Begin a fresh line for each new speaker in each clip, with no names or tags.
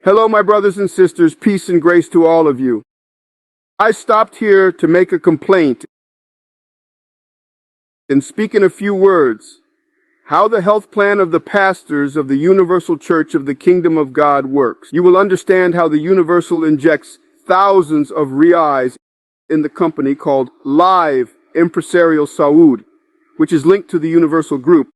Hello, my brothers and sisters. Peace and grace to all of you. I stopped here to make a complaint and speak in a few words how the health plan of the pastors of the Universal Church of the Kingdom of God works. You will understand how the Universal injects thousands of reais in the company called Live Empresarial Saúde, which is linked to the Universal Group,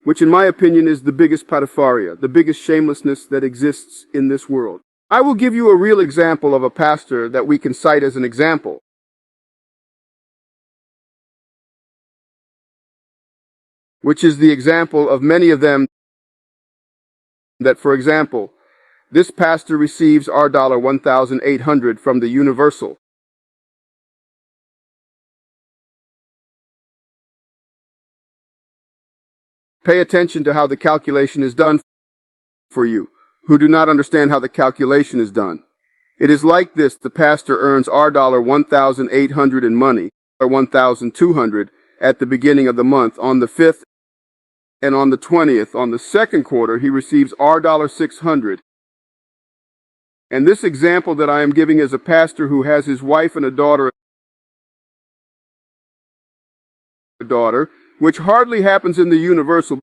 which in my opinion is the biggest patifaria, the biggest shamelessness that exists in this world. I will give you a real example of a pastor that we can cite as an example. Which is the example of many of them that, for example, this pastor receives our $1,800 from the Universal. Pay attention to how the calculation is done for you, who do not understand how the calculation is done. It is like this: the pastor earns our $1,800 in money, or $1,200 at the beginning of the month. On the 5th and on the 20th, on the second quarter, he receives our $600. And this example that I am giving is a pastor who has his wife and a daughter, which hardly happens in the Universal,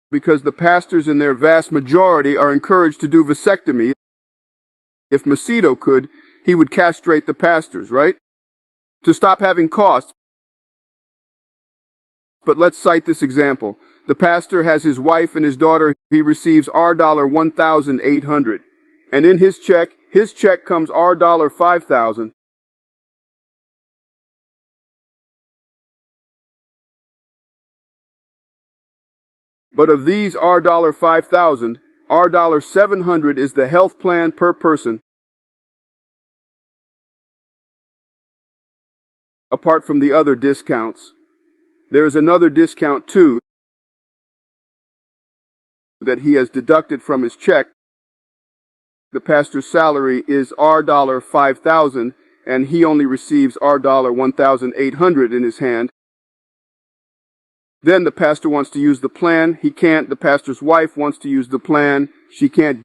because the pastors in their vast majority are encouraged to do vasectomy. If Macedo could, he would castrate the pastors, right? To stop having costs. But let's cite this example. The pastor has his wife and his daughter. He receives our $1,800. And in his check comes our $5,000. But of these our $5,000, our $700 is the health plan per person, apart from the other discounts. There is another discount too that he has deducted from his check. The pastor's salary is our $5,000, and he only receives our $1,800 in his hand. Then the pastor wants to use the plan. He can't. The pastor's wife wants to use the plan. She can't.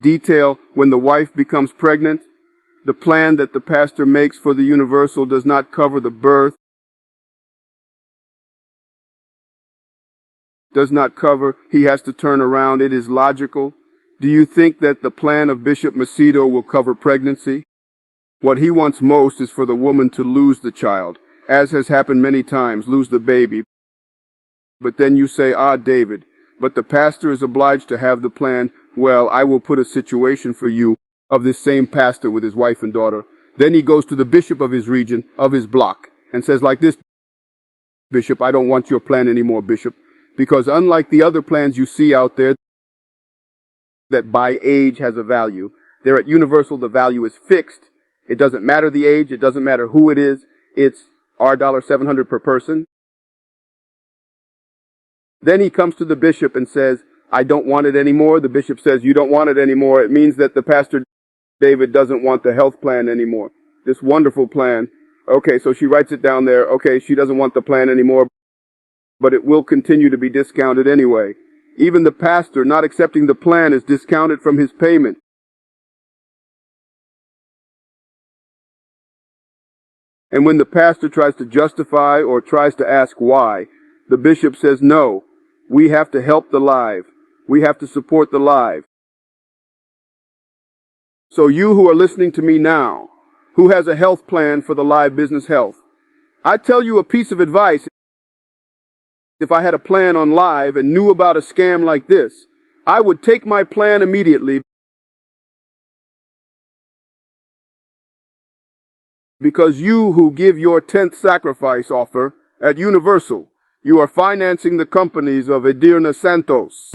Detail: when the wife becomes pregnant, the plan that the pastor makes for the Universal does not cover the birth, does not cover. He has to turn around. It is logical. Do you think that the plan of Bishop Macedo will cover pregnancy? What he wants most is for the woman to lose the child, as has happened many times, lose the baby. But then you say, David, but the pastor is obliged to have the plan. Well, I will put a situation for you of this same pastor with his wife and daughter. Then he goes to the bishop of his region, of his block, and says like this: Bishop, I don't want your plan anymore, Bishop, because unlike the other plans you see out there that by age has a value, there at Universal the value is fixed. It doesn't matter the age. It doesn't matter who it is. It's our $700 per person. Then he comes to the bishop and says, I don't want it anymore. The bishop says, you don't want it anymore. It means that the pastor, David, doesn't want the health plan anymore. This wonderful plan. Okay, so she writes it down there. Okay, she doesn't want the plan anymore, but it will continue to be discounted anyway. Even the pastor not accepting the plan is discounted from his payment. And when the pastor tries to justify or tries to ask why, the bishop says, no, we have to help the live. We have to support the live. So you who are listening to me now, who has a health plan for the live business health, I tell you a piece of advice. If I had a plan on live and knew about a scam like this, I would take my plan immediately, because you who give your 10th sacrifice offer at Universal, you are financing the companies of Edirna Santos.